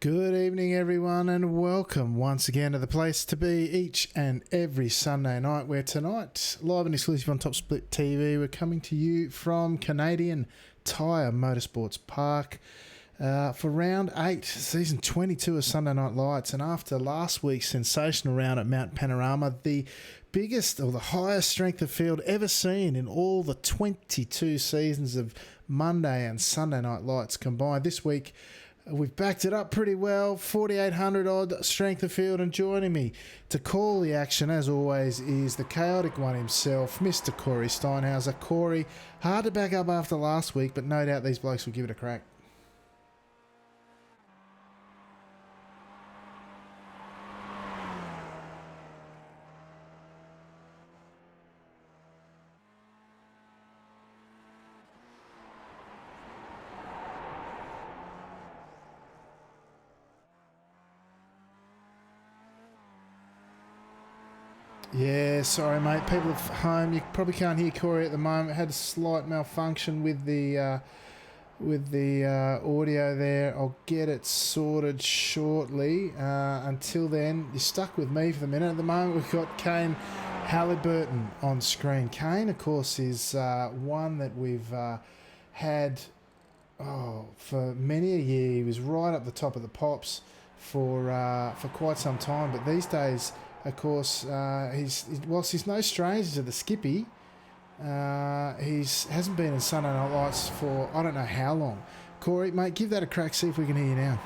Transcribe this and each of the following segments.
Good evening, everyone, and welcome once again to the place to be each and every Sunday night, where tonight, live and exclusive on Top Split TV, we're coming to you from Canadian Tire Motorsports Park for round 8, season 22 of Sunday Night Lights. And after last week's sensational round at Mount Panorama, the biggest or the highest strength of field ever seen in all the 22 seasons of Monday and Sunday Night Lights combined, this week we've backed it up pretty well. 4,800 odd strength of field, and joining me to call the action, as always, is the chaotic one himself, Mr. Corey Steinhauser. Corey, hard to back up after last week, but no doubt these blokes will give it a crack. Yeah, sorry, mate. People at home, you probably can't hear Corey at the moment. Had a slight malfunction with the audio there. I'll get it sorted shortly. Until then, you're stuck with me for the minute. At the moment, we've got Kane Halliburton on screen. Kane, of course, is one that we've had for many a year. He was right up the top of the pops for quite some time, but these days, of course, whilst he's no stranger to the Skippy, he hasn't been in Sunday Night Lights for I don't know how long. Corey, mate, give that a crack, see if we can hear you now.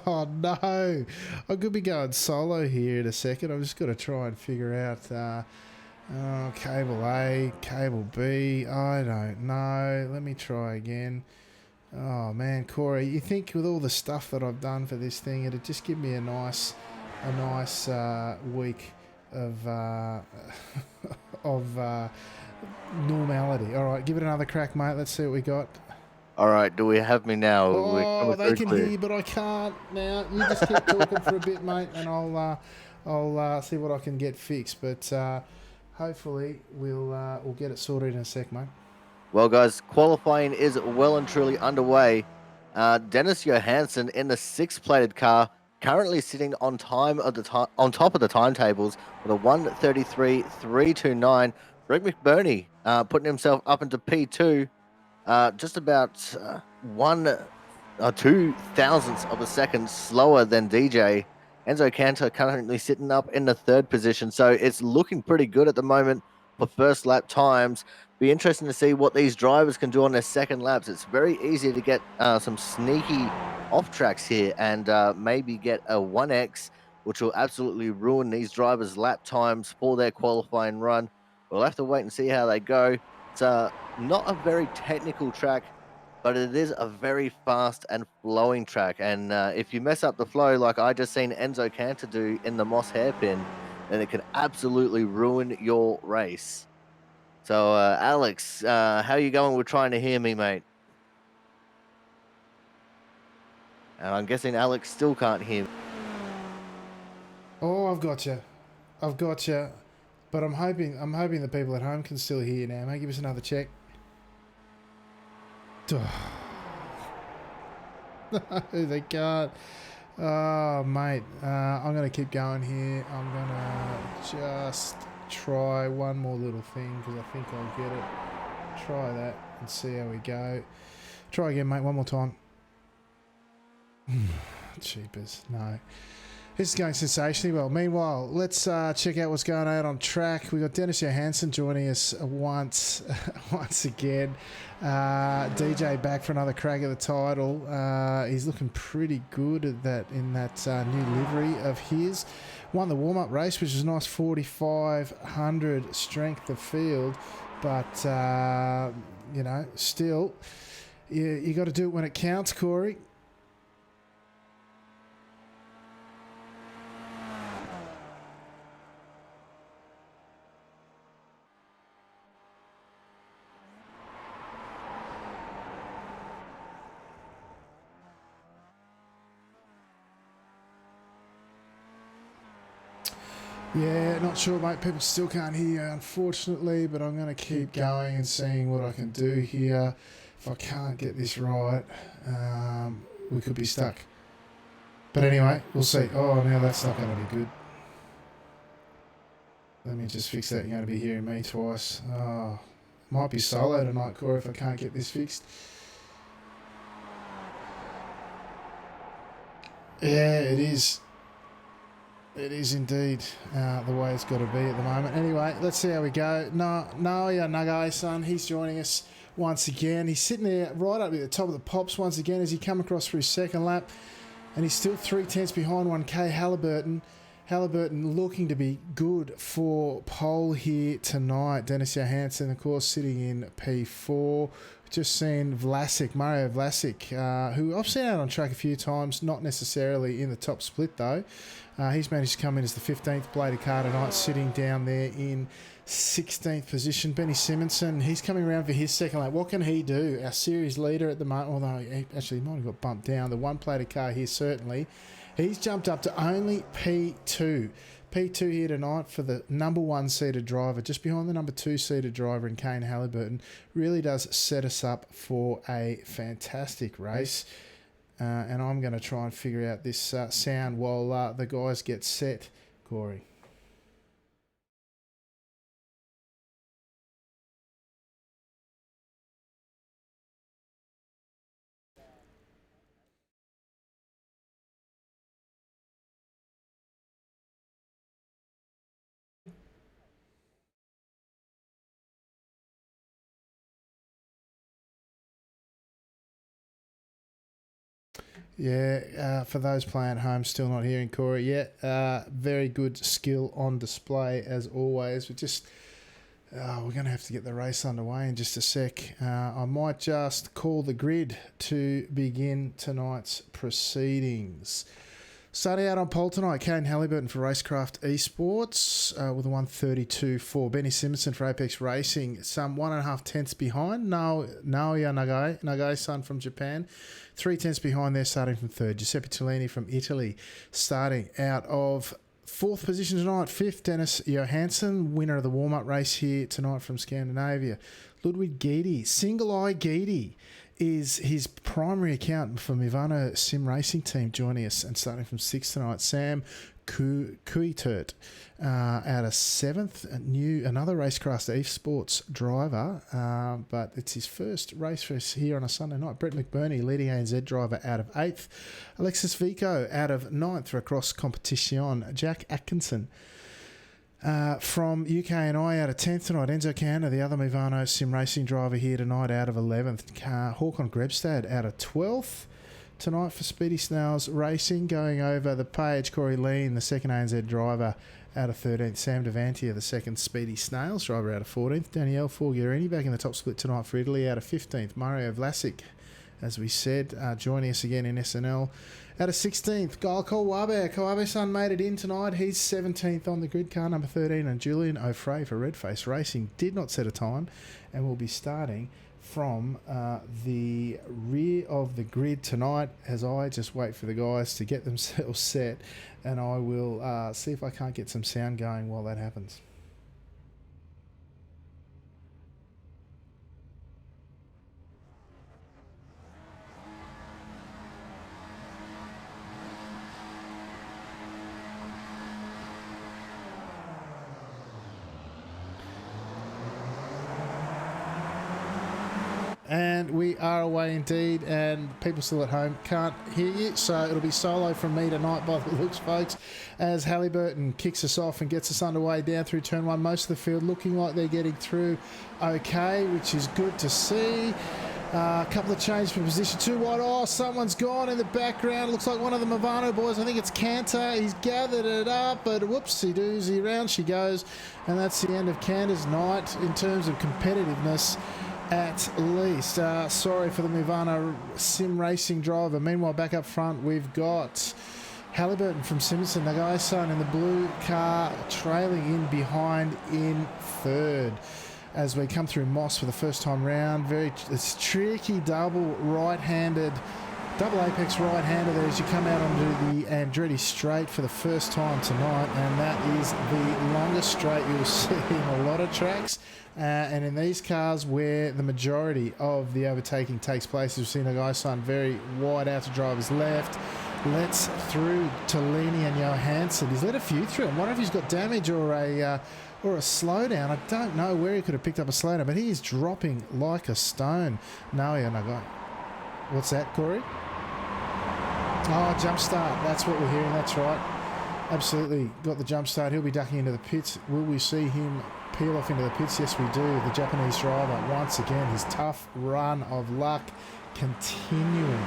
Oh, no. I could be going solo here in a second. I've just got to try and figure out cable A, cable B. I don't know. Let me try again. Oh man, Corey, you think with all the stuff that I've done for this thing, it'd just give me a nice week of normality. All right, give it another crack, mate. Let's see what we got. All right, do we have me now? Oh, they can hear you, but I can't now. You just keep talking for a bit, mate, and I'll see what I can get fixed. But hopefully we'll get it sorted in a sec, mate. Well, guys, qualifying is well and truly underway. Dennis Johansson in the six-plated car, currently sitting on top of the timetables with a 1:33.329. Greg McBurney putting himself up into P2, just about 2 thousandths of a second slower than DJ. Enzo Cantor currently sitting up in the third position, so it's looking pretty good at the moment for first lap times. Be interesting to see what these drivers can do on their second laps. It's very easy to get some sneaky off tracks here and maybe get a 1x, which will absolutely ruin these drivers' lap times for their qualifying run. We'll have to wait and see how they go. It's not a very technical track, but it is a very fast and flowing track. And if you mess up the flow, like I just seen Enzo Cantor do in the Moss hairpin, then it could absolutely ruin your race. So, Alex, how you going with trying to hear me, mate? And I'm guessing Alex still can't hear me. Oh, I've got you. But I'm hoping the people at home can still hear you now. Mate, give us another check. No, they can't. Oh, mate. I'm going to keep going here. I'm going to just try one more little thing because I think I'll get it. Try that and see how we go. Try again, mate. One more time. Cheapers. No. This is going sensationally well. Meanwhile, let's check out what's going on track. We've got Dennis Johansson joining us once again. DJ back for another crack at the title. He's looking pretty good at that in that new livery of his. Won the warm-up race, which was a nice 4,500 strength of field. But, still, you got to do it when it counts, Corey. Yeah, not sure, mate. People still can't hear you, unfortunately, but I'm going to keep going and seeing what I can do here. If I can't get this right, we could be stuck. But anyway, we'll see. Oh, now that's not going to be good. Let me just fix that. You're going to be hearing me twice. Oh, might be solo tonight, Corey, if I can't get this fixed. Yeah, it is. It is indeed the way it's got to be at the moment. Anyway, let's see how we go. Naoya Nagai-san, he's joining us once again. He's sitting there right up at the top of the pops once again as he come across for his second lap. And he's still 3/10 behind 1K Halliburton. Halliburton looking to be good for pole here tonight. Dennis Johansson, of course, sitting in P4. Just seen Mario Vlasic, who I've seen out on track a few times, not necessarily in the top split though. He's managed to come in as the 15th bladed car tonight, sitting down there in 16th position. Benny Simonson, he's coming around for his second lap. What can he do? Our series leader at the moment, although he actually might have got bumped down. The one bladed car here, certainly. He's jumped up to only P2. P2 here tonight for the number 1 seated driver, just behind the number 2 seated driver in Kane Halliburton. Really does set us up for a fantastic race. And I'm going to try and figure out this sound while the guys get set, Corey. Yeah, for those playing at home still not hearing Corey yet, very good skill on display as always. We're going to have to get the race underway in just a sec. I might just call the grid to begin tonight's proceedings. Starting out on pole tonight, Kane Halliburton for Racecraft Esports with a 132.4. Benny Simonson for Apex Racing, some 1.5 tenths behind. Naoya Nagai-san from Japan, 3 tenths behind there, starting from third. Giuseppe Tellini from Italy, starting out of fourth position tonight. Fifth, Dennis Johansson, winner of the warm-up race here tonight from Scandinavia. Ludwig Guidi, Single Eye Guidi, is his primary account for Mivano Sim Racing Team, joining us and starting from 6th tonight. Sam Kuitert out of 7th, another Racecraft Esports driver, but it's his first race for us here on a Sunday night. Brett McBurney, leading ANZ driver, out of 8th. Alexis Vico out of 9th for a cross competition. Jack Atkinson from UK and I out of 10th tonight. Enzo Canna, the other Mivano Sim Racing driver here tonight, out of 11th. Håkon Grebstad out of 12th tonight for Speedy Snails Racing. Going over the page, Corey Lean, the second ANZ driver, out of 13th. Sam Devantia, the second Speedy Snails driver, out of 14th. Danielle Forgherini back in the top split tonight for Italy, out of 15th. Mario Vlasic, as we said, joining us again in SNL, out of 16th. Gail Kawabe-san made it in tonight. He's 17th on the grid, car number 13. And Julian O'Fray for Redface Racing did not set a time and will be starting from the rear of the grid tonight as I just wait for the guys to get themselves set, and I will see if I can't get some sound going while that happens. And we are away indeed, and people still at home can't hear you, so it'll be solo from me tonight by the looks, folks, as Halliburton kicks us off and gets us underway down through turn one. Most of the field looking like they're getting through okay, which is good to see. A couple of changes for position 2 wide. Oh, someone's gone in the background. Looks like one of the Movano boys. I think it's Cantor. He's gathered it up, but whoopsie doozy, round she goes. And that's the end of Cantor's night in terms of competitiveness, at least. Sorry for the Mivano Sim Racing driver. Meanwhile, back up front, we've got Halliburton from Simpson, Nagai-san in the blue car, trailing in behind in third. As we come through Moss for the first time round, it's tricky double right-handed Double apex right-hander there as you come out onto the Andretti straight for the first time tonight, and that is the longest straight you'll see in a lot of tracks. And in these cars where the majority of the overtaking takes place, we've seen a guy sign very wide out to driver's left. Lets through Tolini and Johansson. He's let a few through. I wonder if he's got damage or a slowdown. I don't know where he could have picked up a slowdown, but he is dropping like a stone. No, what's that, Corey? Oh, jump start. That's what we're hearing. That's right. Absolutely got the jump start. He'll be ducking into the pits. Will we see him peel off into the pits? Yes, we do. The Japanese driver, once again, his tough run of luck continuing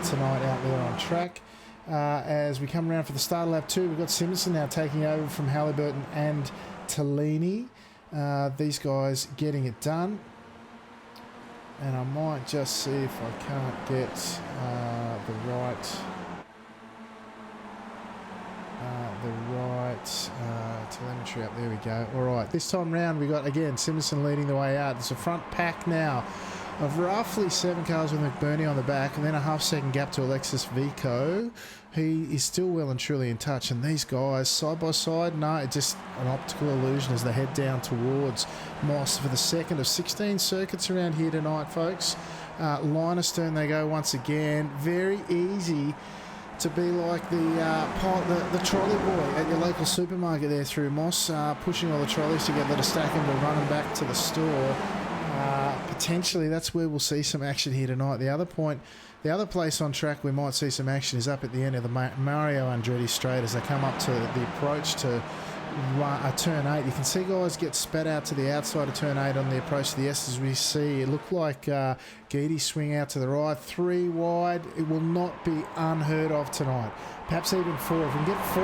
tonight out there on track. As we come around for the start of lap 2, we've got Simonson now taking over from Halliburton and Tolini. These guys getting it done. And I might just see if I can't get the right telemetry up. There we go. All right, this time round we got again Simonson leading the way out. There's a front pack now of roughly 7 cars with McBurney on the back, and then a half-second gap to Alexis Vico. He is still well and truly in touch, and these guys side by side, no, it's just an optical illusion as they head down towards Moss for the second of 16 circuits around here tonight, folks. Line astern they go once again. Very easy to be like the trolley boy at your local supermarket there through Moss, pushing all the trolleys together to stack them to run them back to the store. Potentially that's where we'll see some action here tonight. The other place on track we might see some action is up at the end of the Mario Andretti straight as they come up to the approach to turn 8. You can see guys get spat out to the outside of turn 8 on the approach to the S as we see. It looked like Geedy swing out to the right, 3 wide. It will not be unheard of tonight. Perhaps even 4. If we can get 4,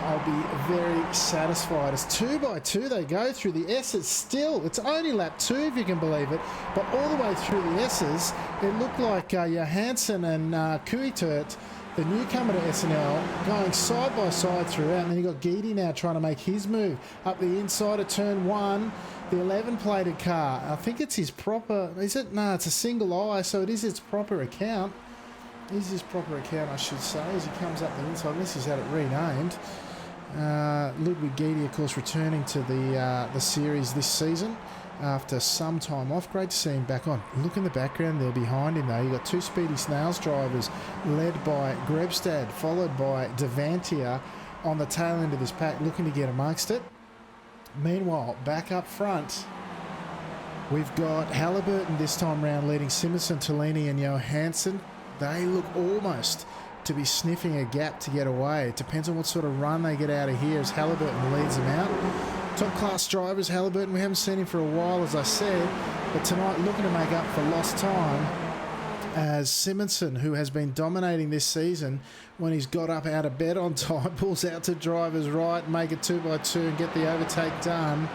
I'll be very satisfied. As 2 by 2 they go through the S's. It's only lap 2 if you can believe it, but all the way through the S's, it looked like Johansson and Kuitert, the newcomer to SNL, going side by side throughout. And then you've got Geedy now trying to make his move up the inside of turn 1. The 11-plated car, I think it's his proper, is it? No, it's a single eye, so it is its proper account. Is his proper account, I should say, as he comes up the inside, unless he's had it renamed. Ludwig Geedy, of course, returning to the series this season after some time off. Great to see him back on. Look in the background there behind him, though. You've got 2 Speedy Snails drivers led by Grebstad, followed by Devantia on the tail end of this pack, looking to get amongst it. Meanwhile, back up front, we've got Halliburton this time round leading Simonson, Tolini and Johansson. They look almost to be sniffing a gap to get away. It depends on what sort of run they get out of here as Halliburton leads them out. Top class drivers, Halliburton, we haven't seen him for a while, as I said, but tonight looking to make up for lost time as Simonson, who has been dominating this season when he's got up out of bed on time, pulls out to driver's right, make it 2 by 2 and get the overtake done.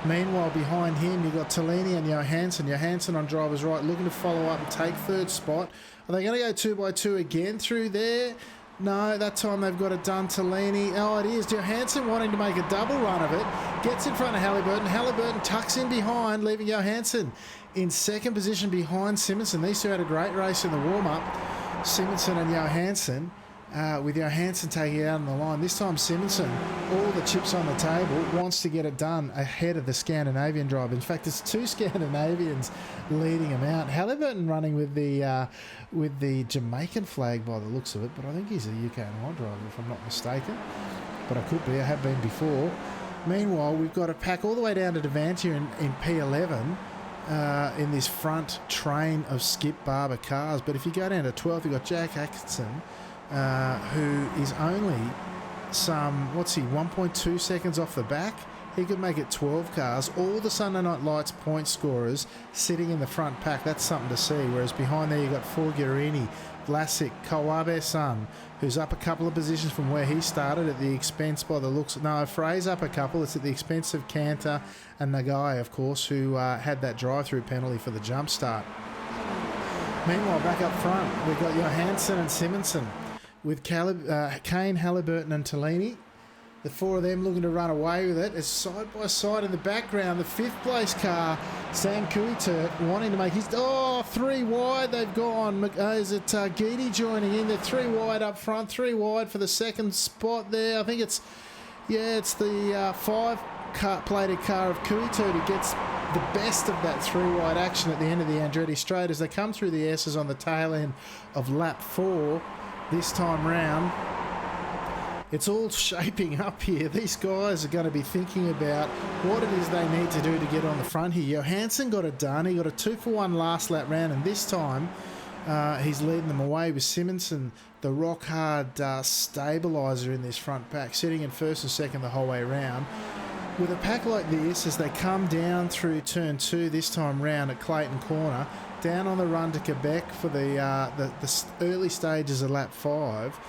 Meanwhile, behind him, you've got Tolini and Johansson. Johansson on driver's right, looking to follow up and take 3rd spot. Are they going to go 2 by 2 again through there? No, that time they've got it done. Tolini. Oh, it is. Johansson wanting to make a double run of it. Gets in front of Halliburton. Halliburton tucks in behind, leaving Johansson in 2nd position behind Simonson. These two had a great race in the warm-up. Simonson and Johansson. With Johansson taking it out on the line. This time Simonson, all the chips on the table, wants to get it done ahead of the Scandinavian driver. In fact, it's 2 Scandinavians leading him out. Halliburton running with the Jamaican flag by the looks of it, but I think he's a UK and I driver if I'm not mistaken. But I could be, I have been before. Meanwhile, we've got a pack all the way down to Devantia in P11 in this front train of Skip Barber cars. But if you go down to 12th, you've got Jack Atkinson, who is only 1.2 seconds off the back. He could make it 12 cars. All the Sunday Night Lights point scorers sitting in the front pack. That's something to see. Whereas behind there you've got Forgerini, Vlasic, Kawabe-san, who's up a couple of positions from where he started at the expense by the looks. No, Frey's up a couple. It's at the expense of Cantor and Nagai, of course, who had that drive-through penalty for the jump start. Meanwhile, back up front, we've got Johansson and Simonson with Kane, Halliburton and Tolini. The four of them looking to run away with it. It's side by side in the background. The fifth place car, Sam Kuitert, wanting to make his... Oh, 3 wide they've gone. Is it Geedy joining in? They're 3 wide up front. 3 wide for the second spot there. I think it's... Yeah, it's the 5-plated car of Kuitert who gets the best of that 3 wide action at the end of the Andretti Straight as they come through the S's on the tail end of lap 4 this time round. It's all shaping up here. These guys are going to be thinking about what it is they need to do to get on the front here. Johansson got it done. He got a 2-for-1 last lap round, and this time he's leading them away with Simonson, the rock-hard stabiliser in this front pack, sitting in first and second the whole way around. With a pack like this, as they come down through turn 2 this time round at Clayton Corner, down on the run to Quebec for the early stages of lap 5,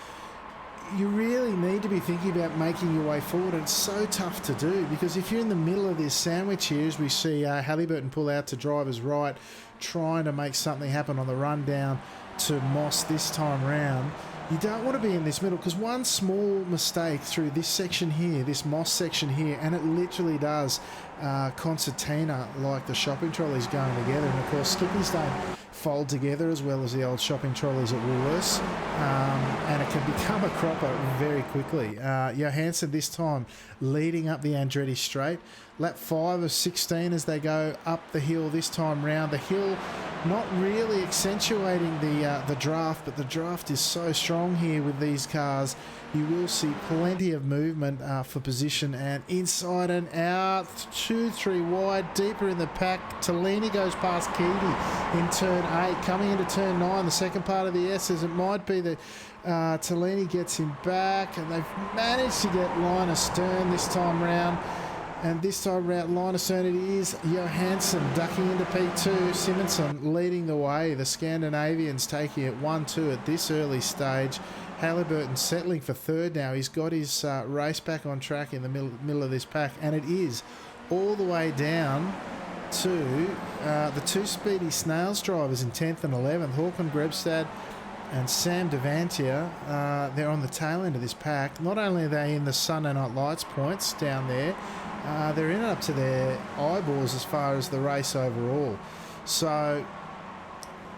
you really need to be thinking about making your way forward. And it's so tough to do because if you're in the middle of this sandwich here, as we see Halliburton pull out to driver's right, trying to make something happen on the run down to Moss this time round, you don't want to be in this middle because one small mistake through this section here, this Moss section here, and it literally does concertina like the shopping trolleys going together. And of course, skippies don't fold together as well as the old shopping trolleys at Woolworths, and it can become a cropper very quickly. Johansson this time leading up the Andretti Straight. Lap 5 of 16 as they go up the hill this time round. The hill not really accentuating the draft, but the draft is so strong here with these cars. You will see plenty of movement for position, and inside and out, 2-3 wide, deeper in the pack. Tellini goes past Keedy in turn 8, coming into turn 9, the second part of the S's. It might be that Tellini gets him back, and they've managed to get Linus Stern this time round. And this time round, Linus Stern, it is Johansson ducking into P2. Simonson leading the way. The Scandinavians taking it 1-2 at this early stage. Halliburton settling for third now. He's got his race back on track in the middle of this pack. And it is all the way down to the 2 speedy Snails drivers in 10th and 11th. Håkon Grebstad and Sam Devantier. They're on the tail end of this pack. Not only are they in the Sunday Night Lights points down there, they're in up to their eyeballs as far as the race overall. So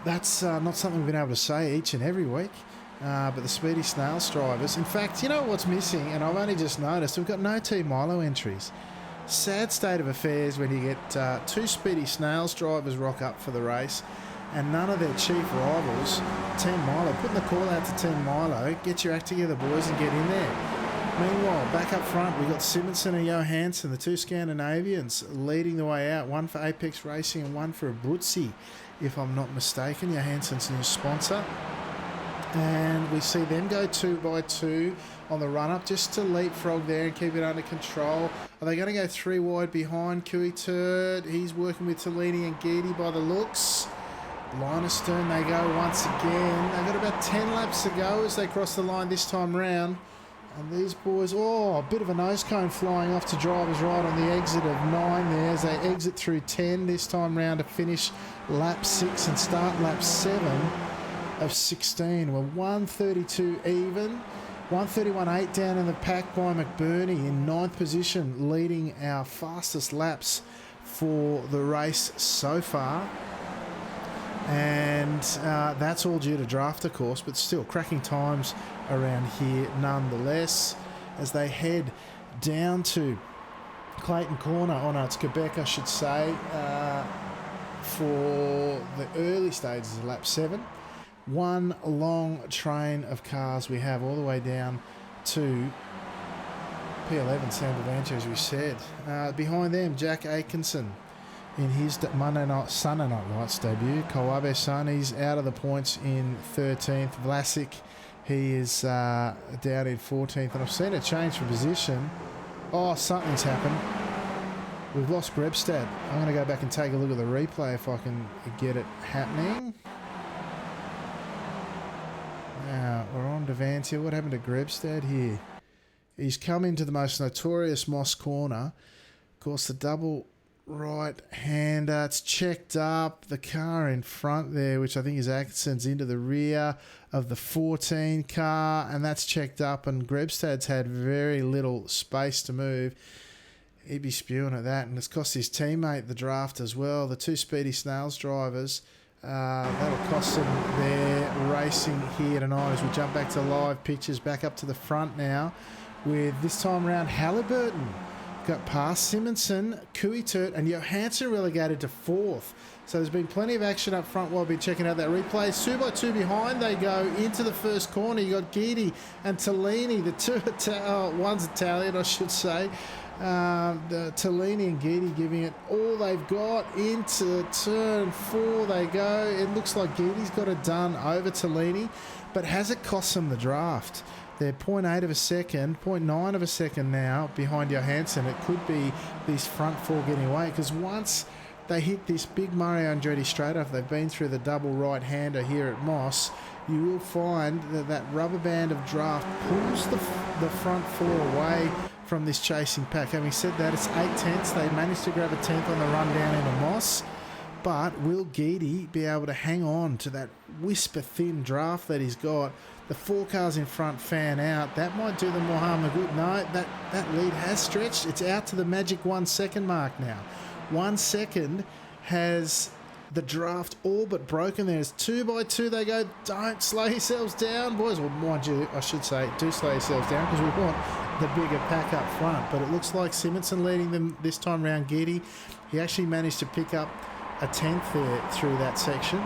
that's not something we've been able to say each and every week. But the Speedy Snails drivers, in fact, you know what's missing, and I've only just noticed, we've got no Team Milo entries. Sad state of affairs when you get 2 Speedy Snails drivers rock up for the race and none of their chief rivals, Team Milo. Putting the call out to Team Milo, get your act together, boys, and get in there. Meanwhile, back up front, we've got Simonson and Johansson, the 2 Scandinavians, leading the way out. One for Apex Racing and one for Abruzzi, if I'm not mistaken. Johansson's new sponsor. And we see them go 2 by 2 on the run-up just to leapfrog there and keep it under control. Are they going to go 3 wide behind Kuitert? He's working with Tellini and Geedy by the looks. Linus Stern, they go once again. They've got about 10 laps to go as they cross the line this time round. And these boys, a bit of a nose cone flying off to driver's right on the exit of 9 there as they exit through 10 this time round to finish lap 6 and start lap 7 of 16. We're 132 even. 131.8 down in the pack by McBurney in 9th position, leading our fastest laps for the race so far. And that's all due to draft, of course, but still cracking times around here nonetheless as they head down to Clayton Corner, it's Quebec I should say, for the early stages of lap 7. One long train of cars we have all the way down to P11, Sam Devantier, as we said. Behind them, Jack Atkinson in his Sunday Night Lights debut. Kawabe Sani's out of the points in 13th. Vlasic, he is down in 14th. And I've seen a change for position. Something's happened. We've lost Grebstad. I'm going to go back and take a look at the replay if I can get it happening. Now, we're on Devantier. What happened to Grebstad here? He's come into the most notorious Moss corner. Of course, the double right-hander. It's checked up. The car in front there, which I think is Atkinson's, into the rear of the 14 car, and that's checked up, and Grebstad's had very little space to move. He'd be spewing at that, and it's cost his teammate the draft as well. The two Speedy Snails drivers, that'll cost them their racing here tonight as we jump back to live pictures, back up to the front now, with this time around Halliburton got past Simonson, Kuitert, and Johansson relegated to 4th. So there's been plenty of action up front while we've been checking out that replay. 2x2 behind they go into the first corner. You got Guidi and Tellini, the two, one's Italian, I should say. The Tellini and Guidi giving it all they've got. Into turn 4 they go. It looks like Guidi's got it done over Tellini, but has it cost them the draft? They're 0.8 of a second, 0.9 of a second now behind Johansson. It could be these front 4 getting away, because once they hit this big Mario Andretti straight off, they've been through the double right-hander here at Moss, you will find that that rubber band of draft pulls the front 4 away from this chasing pack. Having said that, it's 8 tenths. They managed to grab a 10th on the run down into Moss, but will Guidi be able to hang on to that whisper-thin draft that he's got? The 4 cars in front fan out. That might do them more harm than good. No, that lead has stretched. It's out to the magic 1 second mark now. 1 second has the draft all but broken there. It's 2x2 they go. Don't slow yourselves down, boys. Well, mind you, I should say, do slow yourselves down, because we want the bigger pack up front. But it looks like Simonson leading them this time round. Guidi, he actually managed to pick up a 10th there through that section,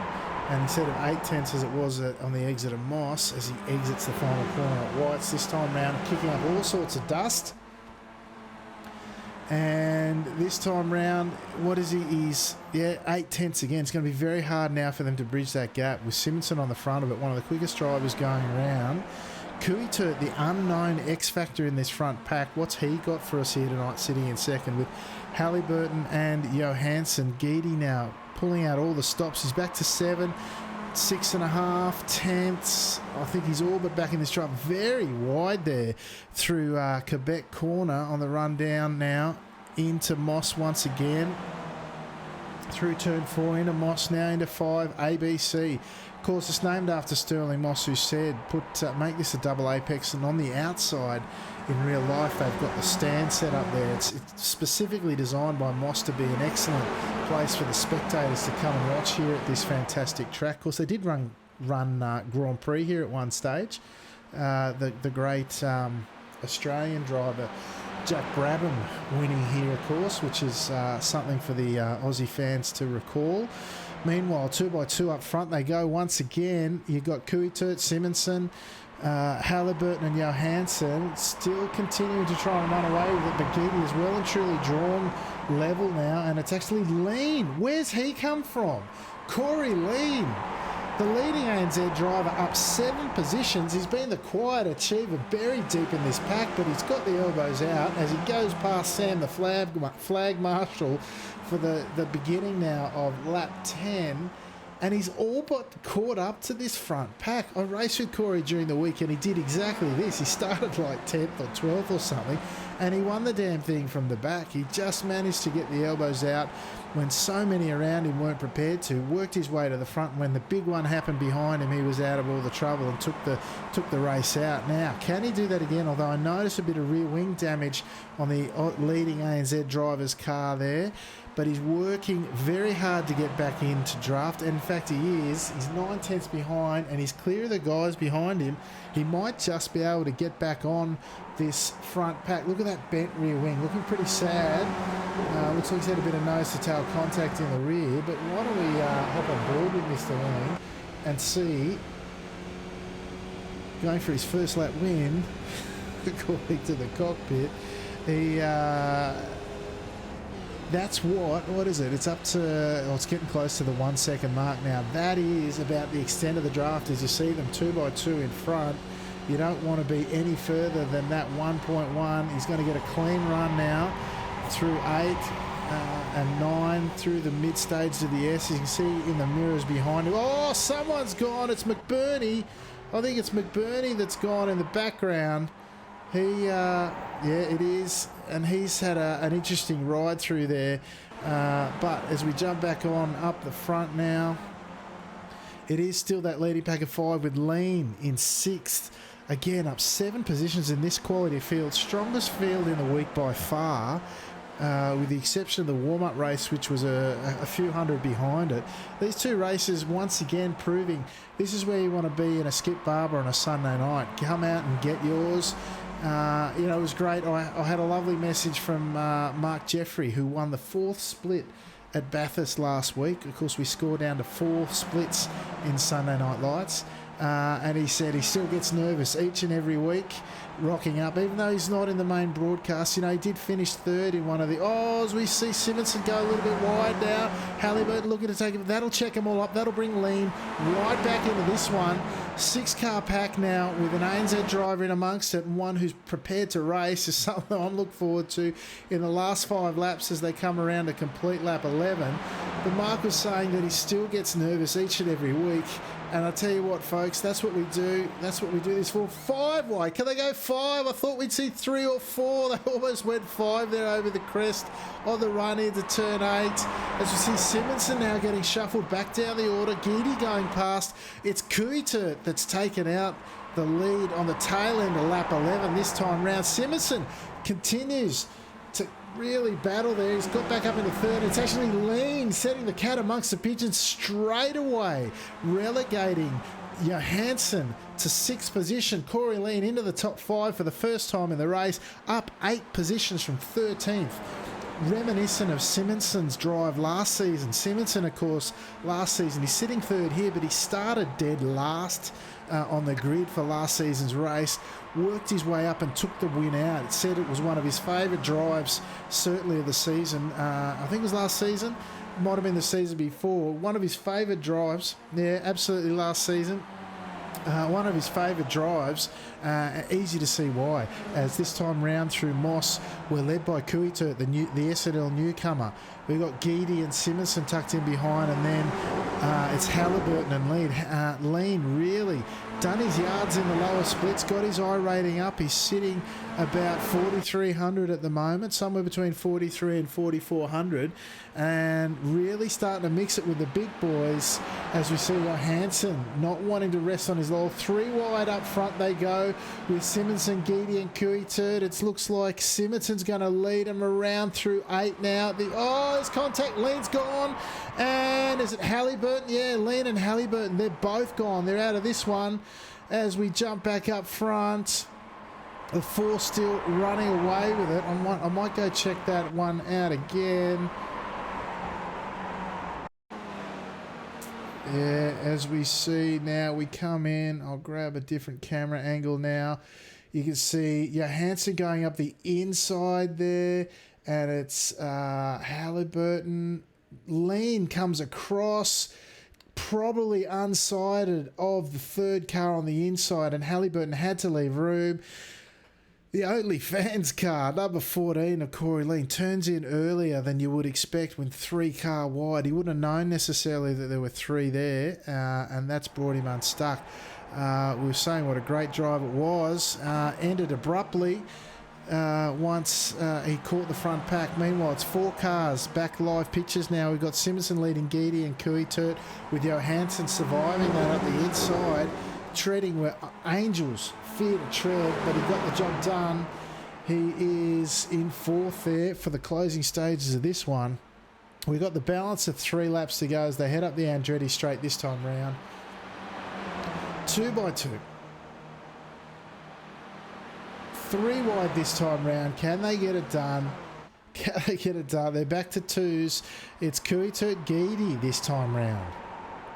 and instead of 8 tenths as it was on the exit of Moss, as he exits the final corner at White's this time round, kicking up all sorts of dust. And this time round, what is he? He's 8 tenths again. It's going to be very hard now for them to bridge that gap with Simonson on the front of it, one of the quickest drivers going around. Kuitert, the unknown X factor in this front pack. What's he got for us here tonight, sitting in second with Halliburton and Johansson? Guidi now pulling out all the stops. He's back to 7, 6.5 tenths. I think he's all but back in this drive. Very wide there through Quebec corner on the run down now into Moss once again. Through turn 4 into Moss now into 5, ABC. Of course, it's named after Sterling Moss, who said, make this a double apex, and on the outside in real life they've got the stand set up there. It's specifically designed by Moss to be an excellent place for the spectators to come and watch here at this fantastic track. Of course, they did run Grand Prix here at one stage. The great Australian driver Jack Brabham winning here, of course, which is something for the Aussie fans to recall. Meanwhile, 2x2 up front they go once again. You've got Kuitert, Simonson, Halliburton and Johansson still continuing to try and run away with it, but Guidi is well and truly drawn level now, and it's actually Lean. Where's he come from? Corey Lean, the leading ANZ driver, up 7 positions. He's been the quiet achiever, buried deep in this pack, but he's got the elbows out as he goes past Sam, the flag marshal, for the beginning now of lap 10. And he's all but caught up to this front pack. I raced with Corey during the week, and he did exactly this. He started like 10th or 12th or something, and he won the damn thing from the back. He just managed to get the elbows out when so many around him weren't prepared to. Worked his way to the front. When the big one happened behind him, he was out of all the trouble and took the race out. Now, can he do that again? Although I noticed a bit of rear wing damage on the leading ANZ driver's car there. But he's working very hard to get back into draft. And in fact, he is. He's 9 tenths behind, and he's clear of the guys behind him. He might just be able to get back on this front pack. Look at that bent rear wing, looking pretty sad. Looks like he's had a bit of nose-to-tail contact in the rear. But why don't we hop on board with Mr. Lean and see, going for his first lap win, according to the cockpit, he... That's what is it? It's up to, it's getting close to the 1 second mark now. That is about the extent of the draft as you see them 2x2 in front. You don't want to be any further than that 1.1. He's going to get a clean run now through 8 and 9 through the mid stage to the S. You can see in the mirrors behind him. Oh, someone's gone. It's McBurney. I think it's McBurney that's gone in the background. He, yeah, it is. And he's had an interesting ride through there. But as we jump back on up the front now, it is still that leading pack of 5 with Lean in 6th. Again, up 7 positions in this quality field. Strongest field in the week by far, with the exception of the warm-up race, which was a few hundred behind it. These two races, once again, proving this is where you want to be in a Skip Barber on a Sunday night. Come out and get yours. It was great. I had a lovely message from Mark Jeffrey, who won the 4th split at Bathurst last week. Of course, we scored down to 4 splits in Sunday Night Lights. And he said he still gets nervous each and every week, rocking up, even though he's not in the main broadcast. He did finish 3rd in one of the... as we see Simonson go a little bit wide now. Halliburton looking to take him. That'll check them all up. That'll bring Lean right back into this one. 6-car pack now with an ANZ driver in amongst it, and one who's prepared to race is something I'm looking forward to in the last 5 laps as they come around to complete lap 11. But Mark was saying that he still gets nervous each and every week. And I tell you what, folks, that's what we do. That's what we do this for. 5 wide. Can they go 5? I thought we'd see 3 or 4. They almost went 5 there over the crest of the run into turn 8. As we see Simonson now getting shuffled back down the order. Geedy going past. It's Kuitert that's taken out the lead on the tail end of lap 11 this time round. Simonson continues to really battle there. He's got back up into 3rd. It's actually Lean setting the cat amongst the pigeons straight away, relegating Johansson to 6th position. Corey Lean into the top 5 for the first time in the race, up 8 positions from 13th. Reminiscent of Simonson's drive last season. Simonson, of course, last season, he's sitting 3rd here, but he started dead last on the grid for last season's race, worked his way up and took the win out. It said it was one of his favourite drives, certainly of the season. I think it was last season, might have been the season before. One of his favourite drives, yeah, absolutely last season. One of his favourite drives, easy to see why, as this time round through Moss, we're led by Kuitert, the SNL newcomer. We've got Geedy and Simonson tucked in behind, and then it's Halliburton and Lean. Lean really done his yards in the lower splits, got his I rating up. He's sitting about 4,300 at the moment, somewhere between 43 and 4,400, and really starting to mix it with the big boys as we see Johansson not wanting to rest on his laurel. 3 wide up front they go with Simonson, Geedy and Kuitert. It looks like Simonson's going to lead him around through 8 now. There's contact. Lean's gone. And is it Halliburton? Yeah, Lean and Halliburton, they're both gone. They're out of this one as we jump back up front. The 4 still running away with it. I might go check that one out again. Yeah, as we see now, we come in. I'll grab a different camera angle now. You can see Johansson going up the inside there, and it's Halliburton. Lean comes across, probably unsighted of the 3rd car on the inside, and Halliburton had to leave room. The OnlyFans car, number 14 of Corey Lean, turns in earlier than you would expect when 3 car wide. He wouldn't have known necessarily that there were 3 there, and that's brought him unstuck. We were saying what a great drive it was. Ended abruptly once he caught the front pack. Meanwhile, it's 4 cars, back live pictures now. We've got Simonson leading Geedy and Kuitert, with Johansson surviving that up the inside, treading where angels fear to tread, but he got the job done. He is in 4th there for the closing stages of this one. We've got the balance of 3 laps to go as they head up the Andretti straight this time round. 2 by 2. 3 wide this time round. Can they get it done? Can they get it done? They're back to 2s. It's Kuitert, Geedy this time round.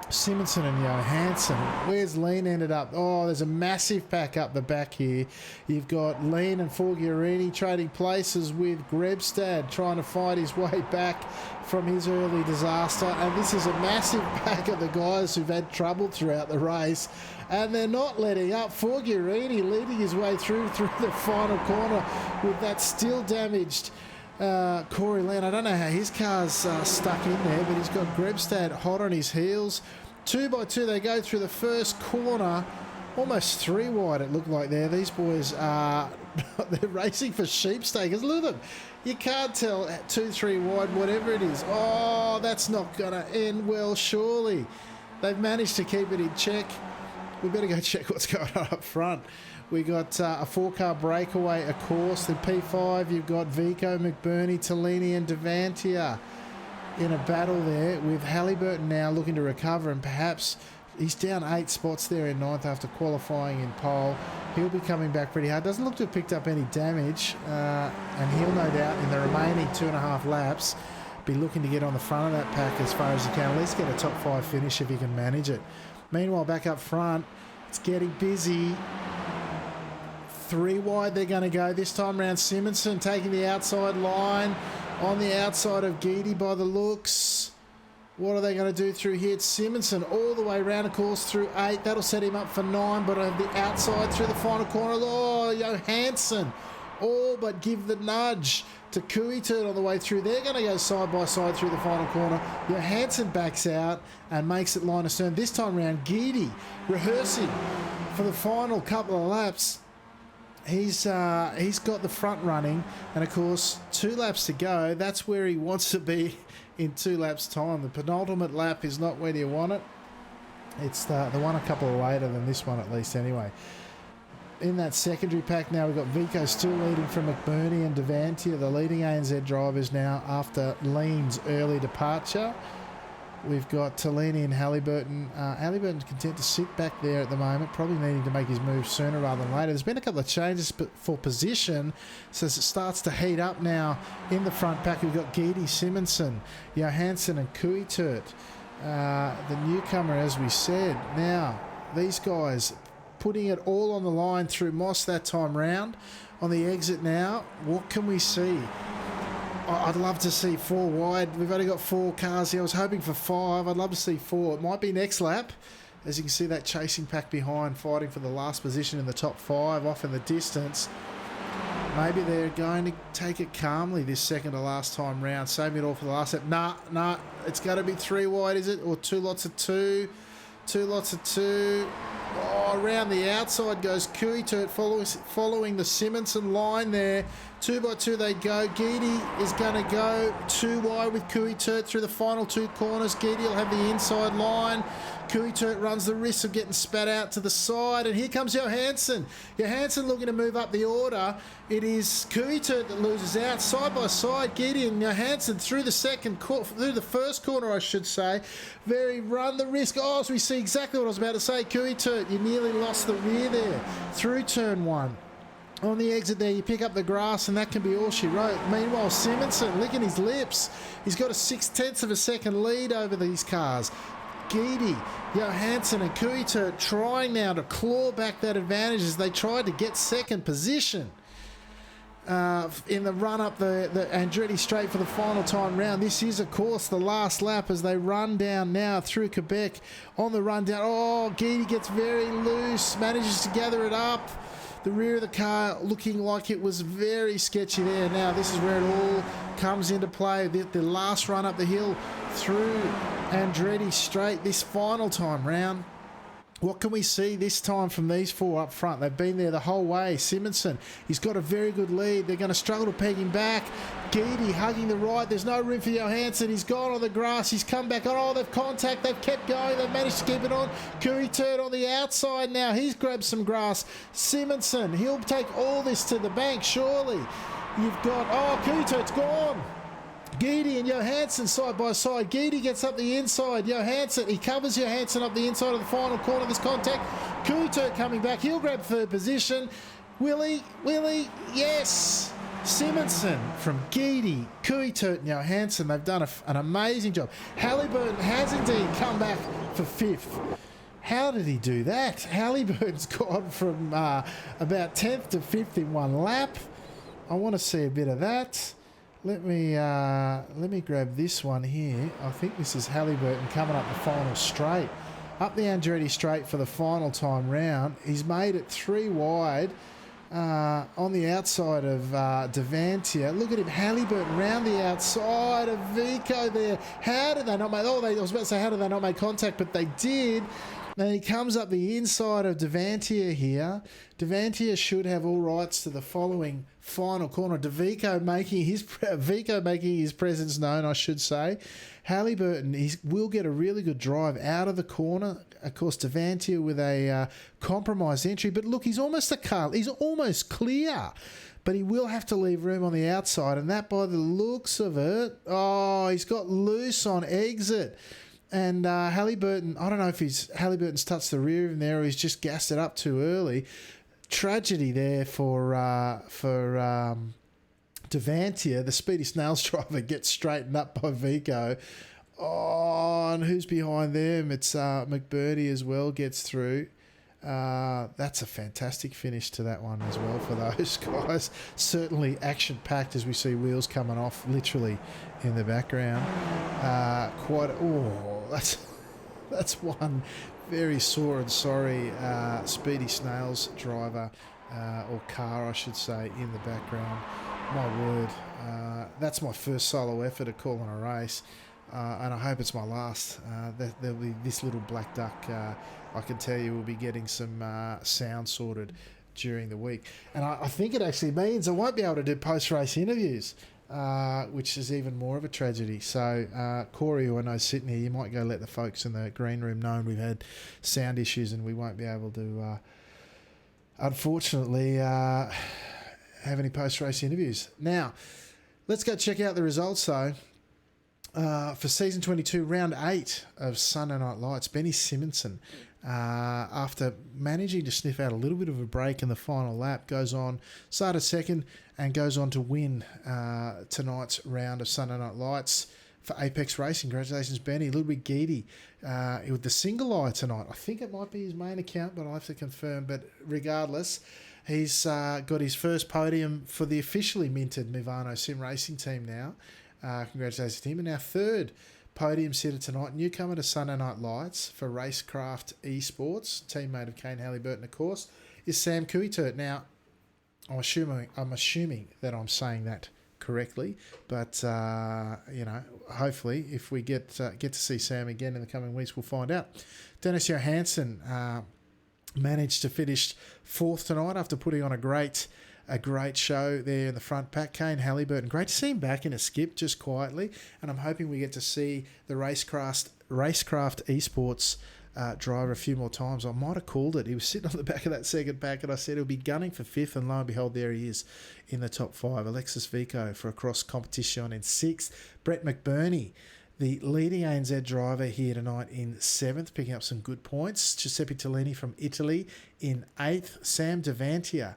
Simonson and Johansson. Where's Lean ended up? There's a massive pack up the back here. You've got Lean and Forgiorini trading places with Grebstad, trying to fight his way back from his early disaster. And this is a massive pack of the guys who've had trouble throughout the race, and they're not letting up. Forgiorini leading his way through the final corner with that still damaged Corey Lean. I don't know how his car's stuck in there, but he's got Grebstad hot on his heels. 2 by 2 they go through the first corner. almost 3 wide it looked like there. These boys are they're racing for sheepstakers. Look at them. You can't tell 2, 3 wide, whatever it is. Oh, that's not going to end well, surely. They've managed to keep it in check. We better go check what's going on up front. We got a 4-car breakaway, of course. The P5, you've got Vico, McBurney, Tellini and Devantia in a battle there with Halliburton now looking to recover, and perhaps he's down 8 spots there in 9th after qualifying in pole. He'll be coming back pretty hard. Doesn't look to have picked up any damage, and he'll no doubt in the remaining 2.5 laps be looking to get on the front of that pack as far as he can. At least get a top 5 finish if he can manage it. Meanwhile, back up front, it's getting busy. 3 wide they're going to go this time round. Simonson taking the outside line on the outside of Geedy by the looks. What are they going to do through here? It's Simonson all the way around, of course, through 8. That'll set him up for 9, but on the outside through the final corner. Oh, Johansson all but give the nudge to Kuitert on the way through. They're going to go side by side through the final corner. Johansson backs out and makes it line astern. This time round, Geedy rehearsing for the final couple of laps. He's got the front running, and of course 2 laps to go. That's where he wants to be in 2 laps time. The penultimate lap is not where you want it. It's the one a couple of later than this one, at least anyway. In that secondary pack now, we've got Vico still leading from McBurney and Devantia, the leading ANZ drivers now after Lean's early departure. We've got Tellini and Halliburton. Halliburton's content to sit back there at the moment, probably needing to make his move sooner rather than later. There's been a couple of changes for position, so as it starts to heat up now in the front pack, we've got Geedy, Simonson, Johansson and Kuitert. The newcomer, as we said. Now, these guys putting it all on the line through Moss that time round. On the exit now, what can we see? I'd love to see 4 wide. We've only got 4 cars here. I was hoping for 5. I'd love to see 4. It might be next lap. As you can see, that chasing pack behind, fighting for the last position in the top 5 off in the distance. Maybe they're going to take it calmly this second to last time round, saving it all for the last lap. Nah, it's going to be 3 wide, is it? Or 2 lots of 2. 2 lots of 2. Oh, around the outside goes Kuitert following the Simonson line there. 2 by 2 they go. Geedy is going to go 2 wide with Kuitert through the final 2 corners. Geedy will have the inside line. Kuitert runs the risk of getting spat out to the side, and here comes Johansson. Johansson looking to move up the order. It is Kuitert that loses out side by side. Geedy and Johansson through the first corner, I should say. Run the risk. Oh, as we see exactly what I was about to say. Kuitert, you nearly lost the rear there through turn 1. On the exit there, you pick up the grass, and that can be all she wrote. Meanwhile, Simonson licking his lips. He's got a 0.6 of a second lead over these cars. Geedy, Johansson and Kuitert trying now to claw back that advantage as they tried to get second position in the run up the Andretti straight for the final time round. This is, of course, the last lap as they run down now through Quebec on the run down. Oh, Geedy gets very loose, manages to gather it up. The rear of the car looking like it was very sketchy there. Now, this is where it all comes into play. The last run up the hill through Andretti straight this final time round. What can we see this time from these 4 up front? They've been there the whole way. Simonson, he's got a very good lead. They're going to struggle to peg him back. Geedy hugging the right. There's no room for Johansson. He's gone on the grass. He's come back on. Oh, they've contact. They've kept going. They've managed to keep it on. Kuitert on the outside now. He's grabbed some grass. Simonson, he'll take all this to the bank, surely. You've got... Oh, Kuitert's gone. Geedy and Johansson side by side. Geedy gets up the inside. Johansson, he covers Johansson up the inside of the final corner of this contact. Kuitert coming back. He'll grab 3rd position. Willie, yes. Simonson from Geedy, Kuitert and Johansson. They've done an amazing job. Halliburton has indeed come back for 5th. How did he do that? Halliburton's gone from about 10th to 5th in 1 lap. I want to see a bit of that. Let me grab this one here. I think this is Halliburton coming up the final straight. Up the Andretti straight for the final time round. He's made it 3 wide on the outside of Devantia. Look at him, Halliburton round the outside of Vico there. How did they not make... I was about to say, how did they not make contact? But they did. Then he comes up the inside of Devantia here. Devantia should have all rights to the following final corner. Vico making his presence known, I should say. Halliburton, he will get a really good drive out of the corner. Of course, Devantia with a compromised entry. But look, he's almost clear. But he will have to leave room on the outside. And that, by the looks of it, he's got loose on exit. And Halliburton, I don't know if Halliburton's touched the rear of him there or he's just gassed it up too early. Tragedy there for Devantia. The Speedy Snails driver gets straightened up by Vico. Oh, and who's behind them? It's McBurney as well, gets through. That's a fantastic finish to that one as well for those guys. Certainly action-packed as we see wheels coming off literally in the background. That's one very sore and sorry Speedy Snails driver, or car I should say, in the background. My word, that's my first solo effort at calling a race. And I hope it's my last. There'll be this little black duck. I can tell you we'll be getting some sound sorted during the week. And I think it actually means I won't be able to do post-race interviews, which is even more of a tragedy. So, Corey, who I know is sitting here, you might go let the folks in the green room know we've had sound issues and we won't be able to, unfortunately, have any post-race interviews. Now, let's go check out the results, though. For season 22, round 8 of Sunday Night Lights, Benny Simonson, after managing to sniff out a little bit of a break in the final lap, started second and goes on to win tonight's round of Sunday Night Lights for Apex Racing. Congratulations, Benny. Ludwig Guidi with the single eye tonight. I think it might be his main account, but I'll have to confirm. But regardless, he's got his first podium for the officially minted Movano Sim Racing team now. Congratulations to him. And our third podium sitter tonight, newcomer to Sunday Night Lights for Racecraft Esports, teammate of Kane Halliburton, of course, is Sam Kuitert. Now, I'm assuming that I'm saying that correctly, but hopefully, if we get to see Sam again in the coming weeks, we'll find out. Dennis Johansson managed to finish fourth tonight after putting on a great show there in the front pack. Kane Halliburton, great to see him back in a skip just quietly, and I'm hoping we get to see the Racecraft Esports driver a few more times. I might have called it. He was sitting on the back of that second pack and I said he'll be gunning for fifth, and lo and behold, there he is in the top 5. Alexis Vico for a cross competition in 6th. Brett McBurney, the leading ANZ driver here tonight, in 7th, picking up some good points. Giuseppe Tellini from Italy in 8th. Sam Devantia,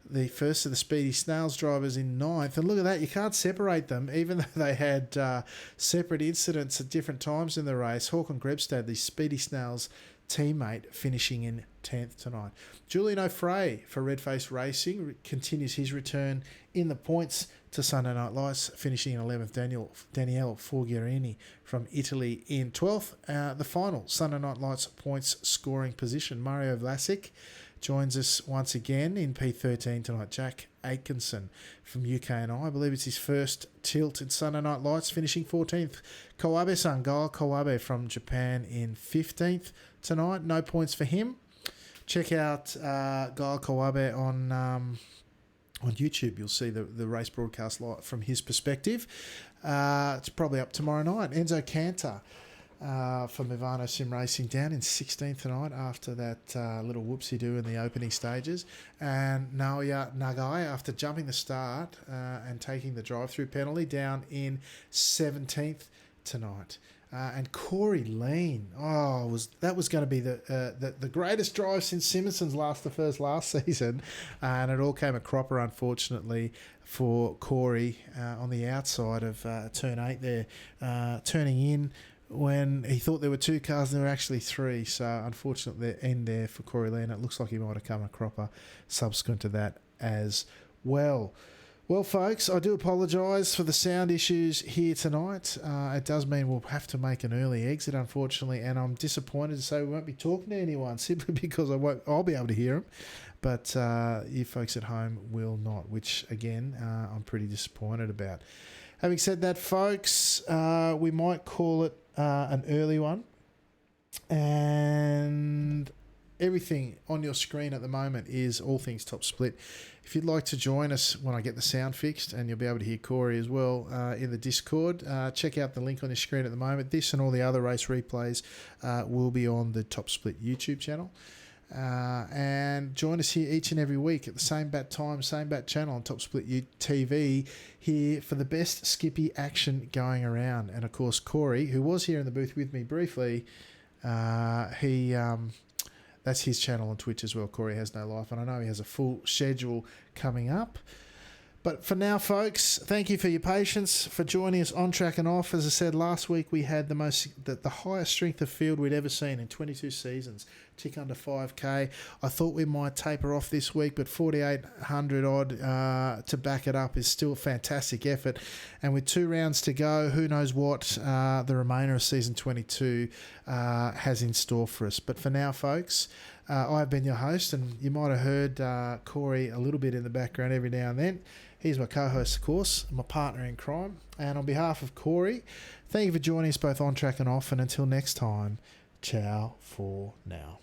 the first of the Speedy Snails drivers, in 9th. And look at that, you can't separate them, even though they had separate incidents at different times in the race. Håkon Grebstad, the Speedy Snails teammate, finishing in 10th tonight. Julian O'Fray for Redface Racing continues his return in the points to Sunday Night Lights, finishing in 11th. Daniele Forgherini from Italy in 12th. The final Sunday Night Lights points scoring position, Mario Vlasic joins us once again in P13 tonight. Jack Atkinson from UK and I believe it's his first tilt in Sunday Night Lights, finishing 14th. Kawabe-san, Gail Kawabe from Japan in 15th tonight. No points for him. Check out Gail Kawabe on YouTube. You'll see the race broadcast live from his perspective. It's probably up tomorrow night. Enzo Cantor for Movano Sim Racing down in 16th tonight after that little whoopsie-do in the opening stages. And Naoya Nagai, after jumping the start and taking the drive-through penalty, down in 17th tonight. And Corey Lean, that was going to be the greatest drive since Simonson's first last season, and it all came a cropper, unfortunately, for Corey on the outside of turn 8 there, turning in when he thought there were 2 cars and there were actually 3. So unfortunately, the end there for Corey Lean. It looks like he might have come a cropper subsequent to that as well. Well, folks, I do apologise for the sound issues here tonight. It does mean we'll have to make an early exit, unfortunately, and I'm disappointed to say we won't be talking to anyone simply because I'll be able to hear them, but you folks at home will not, which, again, I'm pretty disappointed about. Having said that, folks, we might call it an early one. And everything on your screen at the moment is all things Top Split. If you'd like to join us when I get the sound fixed, and you'll be able to hear Corey as well in the Discord, check out the link on your screen at the moment. This and all the other race replays will be on the Top Split YouTube channel. And join us here each and every week at the same bat time, same bat channel on Top Split TV here for the best Skippy action going around. And of course, Corey, who was here in the booth with me briefly, that's his channel on Twitch as well. Corey Has No Life, and I know he has a full schedule coming up. But for now, folks, thank you for your patience, for joining us on Track and Off. As I said, last week we had the highest strength of field we'd ever seen in 22 seasons, tick under 5K. I thought we might taper off this week, but 4,800 odd to back it up is still a fantastic effort. And with 2 rounds to go, who knows what the remainder of season 22 has in store for us. But for now, folks, I've been your host, and you might have heard Corey a little bit in the background every now and then. He's my co-host, of course, my partner in crime. And on behalf of Corey, thank you for joining us both on Track and Off. And until next time, ciao for now.